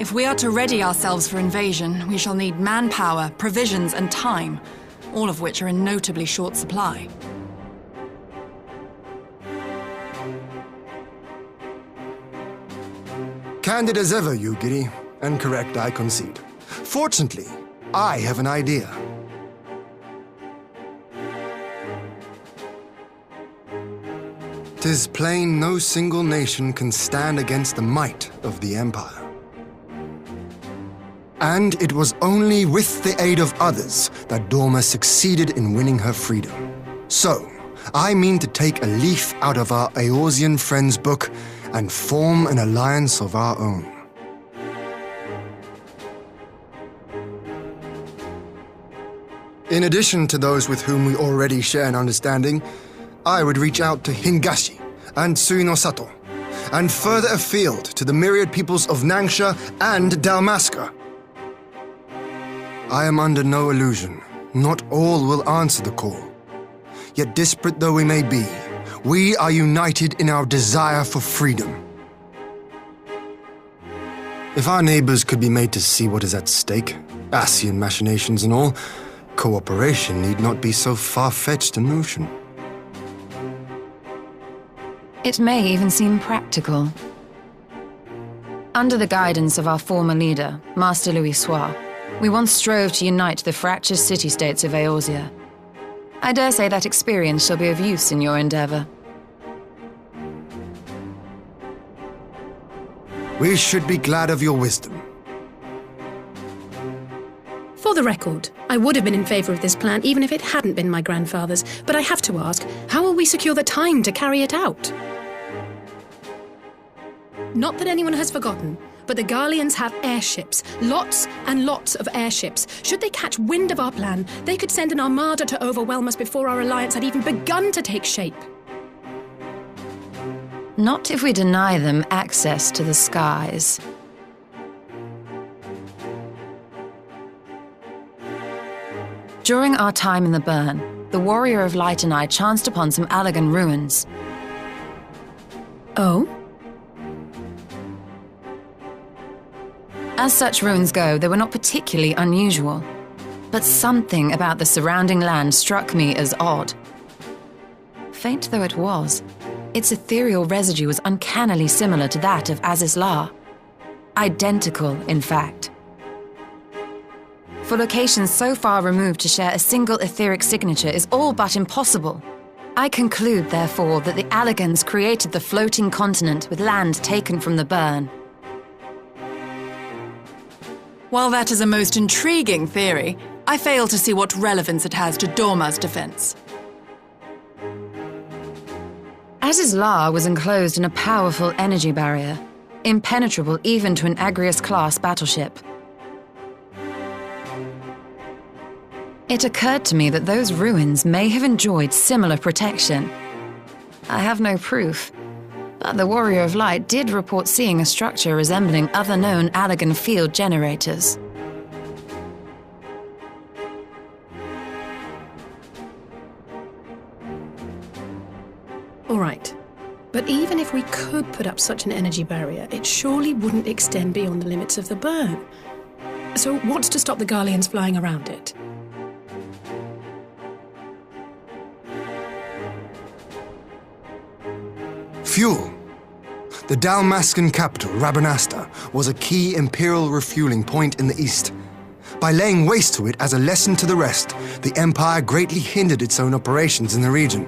If we are to ready ourselves for invasion, we shall need manpower, provisions, and time, all of which are in notably short supply. Candid as ever, you giddy, and correct, I concede. Fortunately, I have an idea. 'Tis plain no single nation can stand against the might of the Empire. And it was only with the aid of others that Dorma succeeded in winning her freedom. So, I mean to take a leaf out of our Eorzean friends' book and form an alliance of our own. In addition to those with whom we already share an understanding, I would reach out to Hien Y'shtola and Suinosato, and further afield to the myriad peoples of Nangsha and Dalmasca. I am under no illusion. Not all will answer the call. Yet disparate though we may be, we are united in our desire for freedom. If our neighbors could be made to see what is at stake, Ascian machinations and all, cooperation need not be so far-fetched a notion. It may even seem practical. Under the guidance of our former leader, Master Louis Soir, we once strove to unite the fractious city-states of Eorzea. I dare say that experience shall be of use in your endeavor. We should be glad of your wisdom. For the record, I would have been in favor of this plan even if it hadn't been my grandfather's, but I have to ask, how will we secure the time to carry it out? Not that anyone has forgotten, but the Garleans have airships, lots and lots of airships. Should they catch wind of our plan, they could send an armada to overwhelm us before our alliance had even begun to take shape. Not if we deny them access to the skies. During our time in the Burn, the Warrior of Light and I chanced upon some Allagan ruins. Oh? As such ruins go, they were not particularly unusual. But something about the surrounding land struck me as odd. Faint though it was, its ethereal residue was uncannily similar to that of Azizlar. Identical, in fact. For locations so far removed to share a single etheric signature is all but impossible. I conclude, therefore, that the Allagans created the floating continent with land taken from the Burn. While that is a most intriguing theory, I fail to see what relevance it has to Dorma's defense. Azizlar was enclosed in a powerful energy barrier, impenetrable even to an Agrias-class battleship. It occurred to me that those ruins may have enjoyed similar protection. I have no proof, but the Warrior of Light did report seeing a structure resembling other known Allagan field generators. All right. But even if we could put up such an energy barrier, it surely wouldn't extend beyond the limits of the Burn. So what's to stop the Garleans flying around it? Fuel. The Dalmascan capital, Rabanasta, was a key imperial refueling point in the east. By laying waste to it as a lesson to the rest, the Empire greatly hindered its own operations in the region.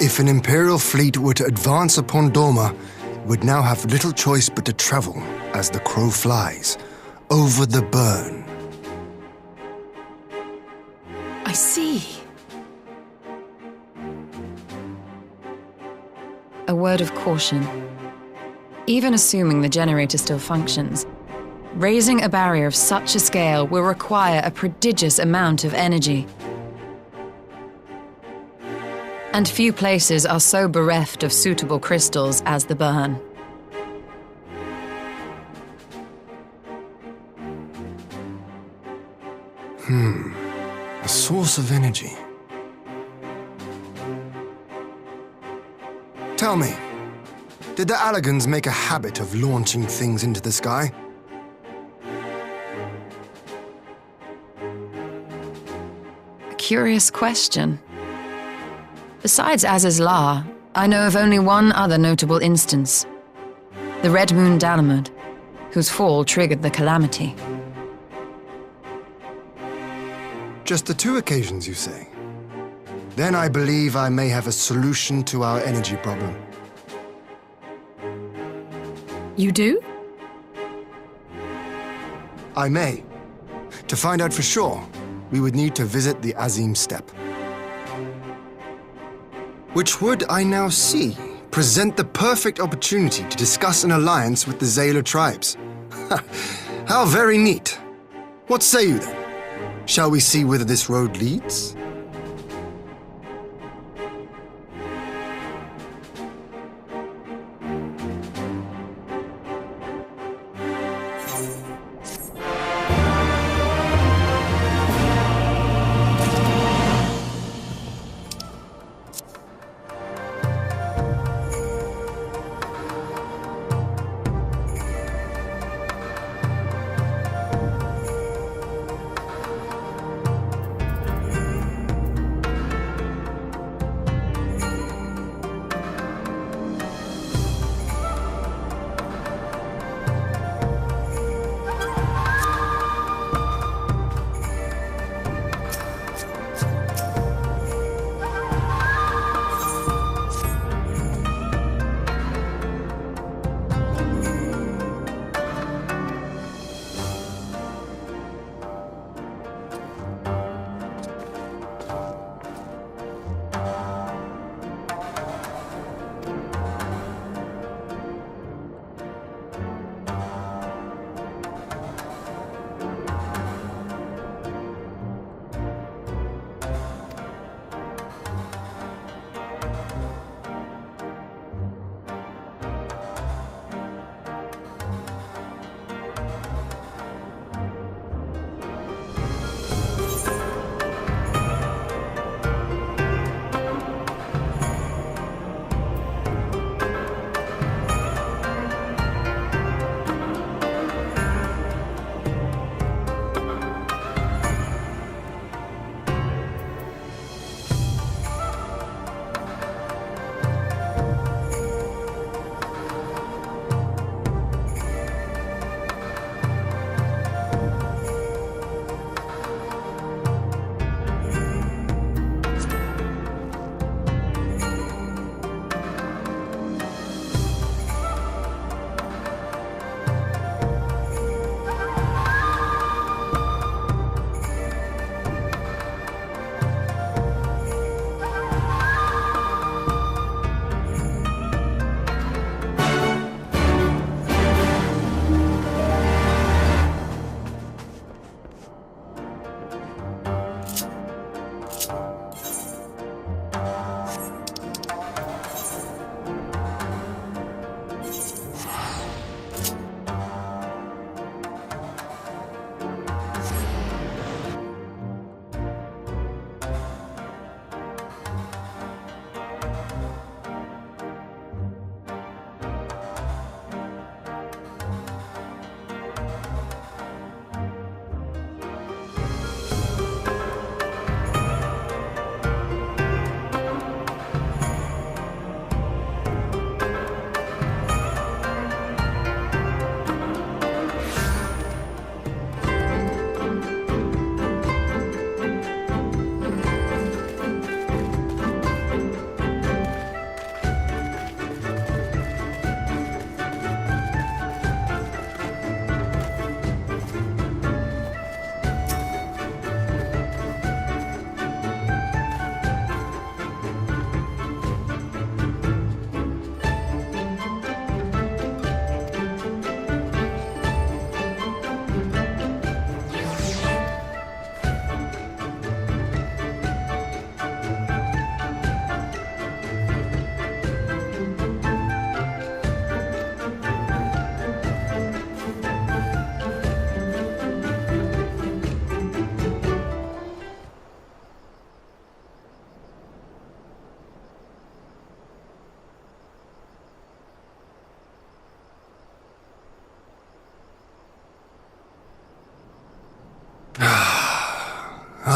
If an imperial fleet were to advance upon Dorma, it would now have little choice but to travel, as the crow flies, over the Burn. I see. A word of caution. Even assuming the generator still functions, raising a barrier of such a scale will require a prodigious amount of energy. And few places are so bereft of suitable crystals as the Burn. A source of energy. Tell me, Did the Allagans make a habit of launching things into the sky? A curious question. Besides Az's La, I know of only one other notable instance. The Red Moon Dalamud, whose fall triggered the calamity. Just the 2 occasions, you say? Then I believe I may have a solution to our energy problem. You do? I may. To find out for sure, we would need to visit the Azim Steppe. Which would, I now see, present the perfect opportunity to discuss an alliance with the Zayla tribes. How very neat. What say you then? Shall we see whither this road leads?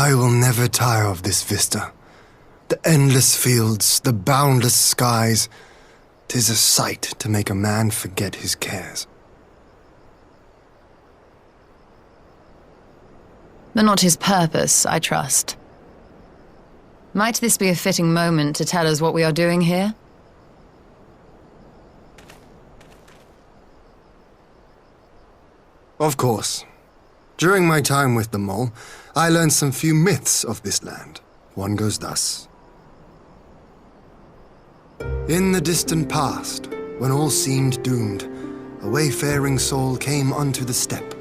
I will never tire of this vista. The endless fields, the boundless skies. 'Tis a sight to make a man forget his cares. But not his purpose, I trust. Might this be a fitting moment to tell us what we are doing here? Of course. During my time with the mole, I learned some few myths of this land. One goes thus. In the distant past, when all seemed doomed, a wayfaring soul came unto the steppe.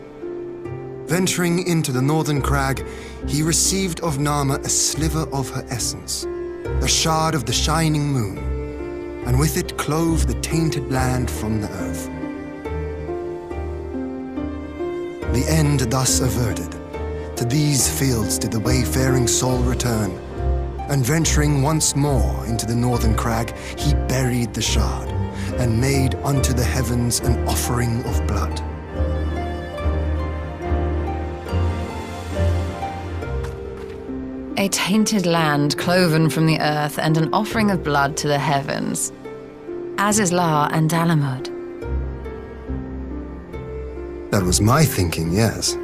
Venturing into the northern crag, he received of Nama a sliver of her essence, a shard of the shining moon, and with it clove the tainted land from the earth. The end thus averted, to these fields did the wayfaring soul return, and venturing once more into the northern crag, he buried the shard, and made unto the heavens an offering of blood. A tainted land cloven from the earth and an offering of blood to the heavens. Azizla and Dalamud. That was my thinking, yes.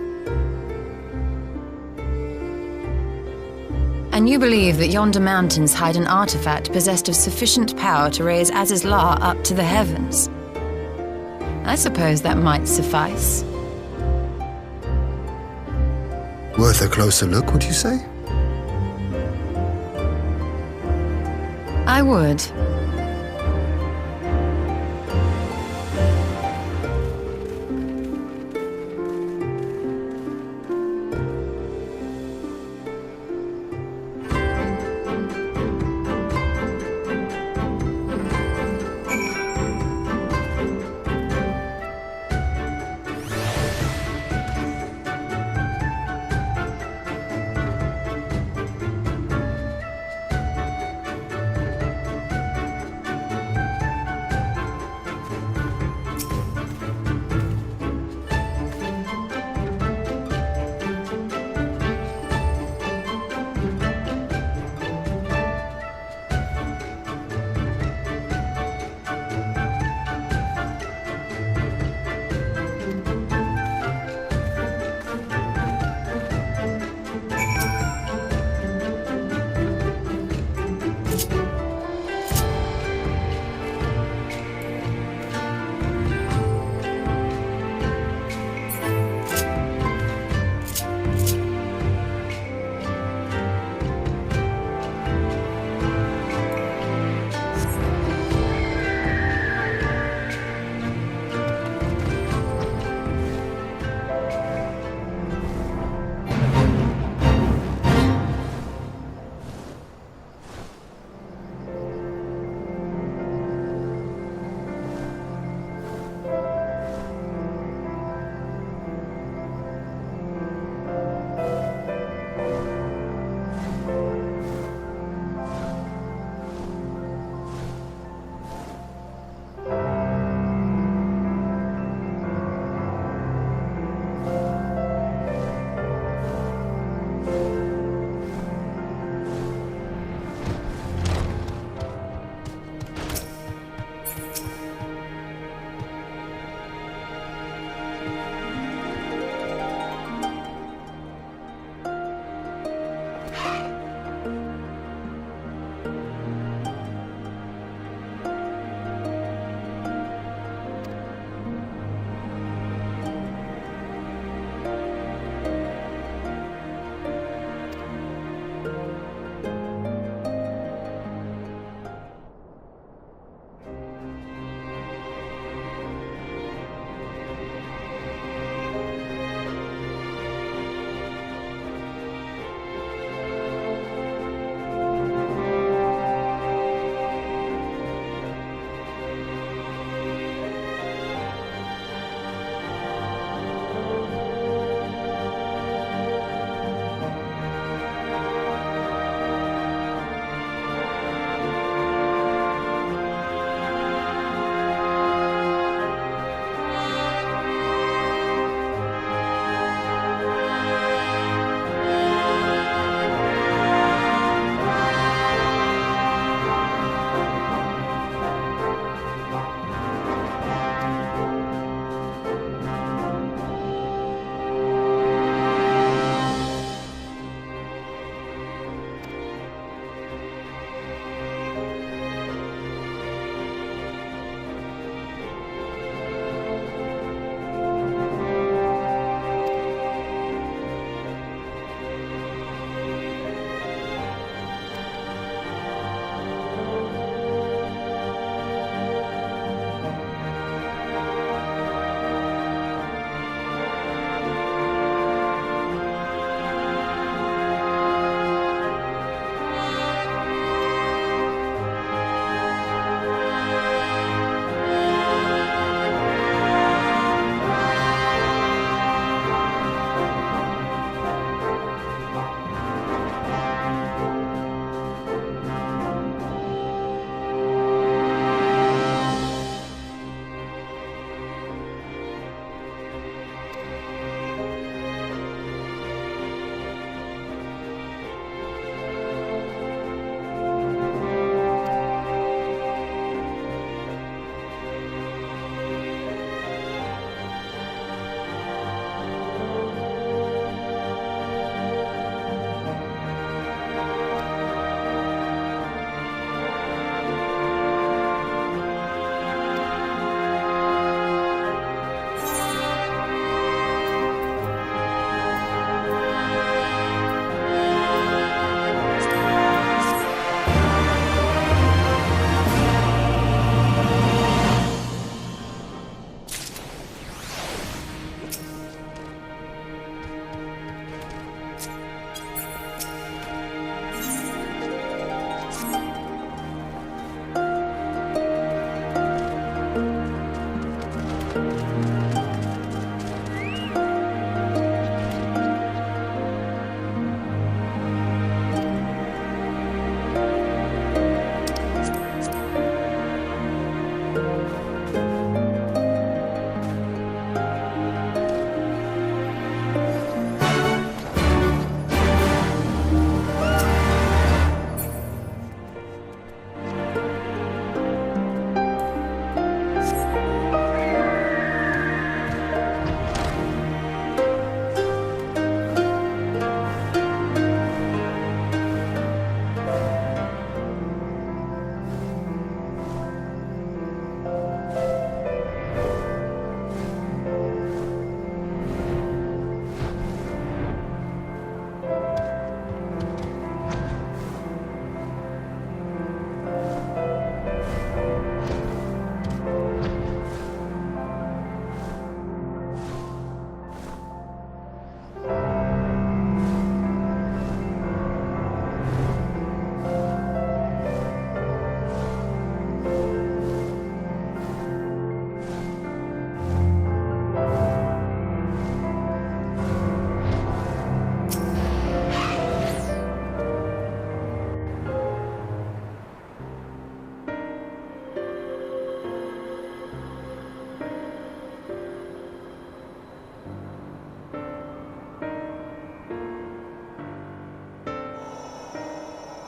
And you believe that yonder mountains hide an artifact possessed of sufficient power to raise Azizla up to the heavens? I suppose that might suffice. Worth a closer look, would you say? I would.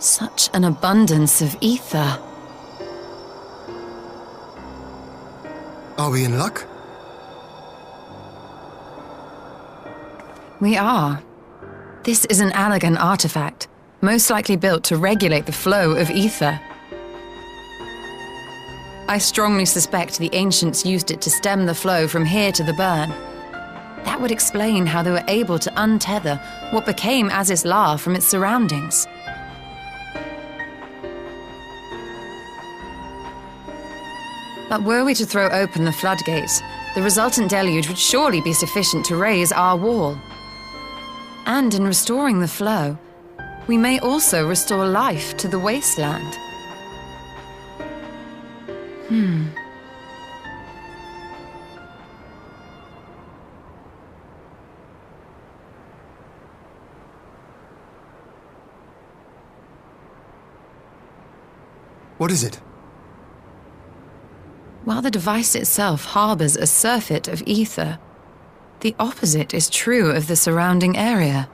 Such an abundance of ether. Are we in luck? We are. This is an Allergan artifact, most likely built to regulate the flow of ether. I strongly suspect the ancients used it to stem the flow from here to the burn. That would explain how they were able to untether what became Azys La from its surroundings. But were we to throw open the floodgates, the resultant deluge would surely be sufficient to raise our wall. And in restoring the flow, we may also restore life to the wasteland. What is it? While the device itself harbors a surfeit of ether, the opposite is true of the surrounding area.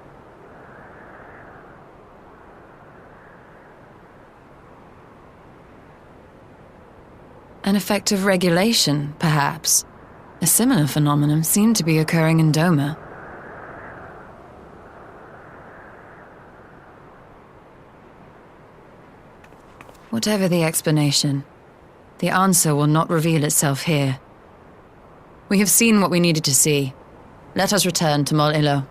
An effect of regulation, perhaps. A similar phenomenon seemed to be occurring in Doma. Whatever the explanation, the answer will not reveal itself here. We have seen what we needed to see. Let us return to Mol Ilo.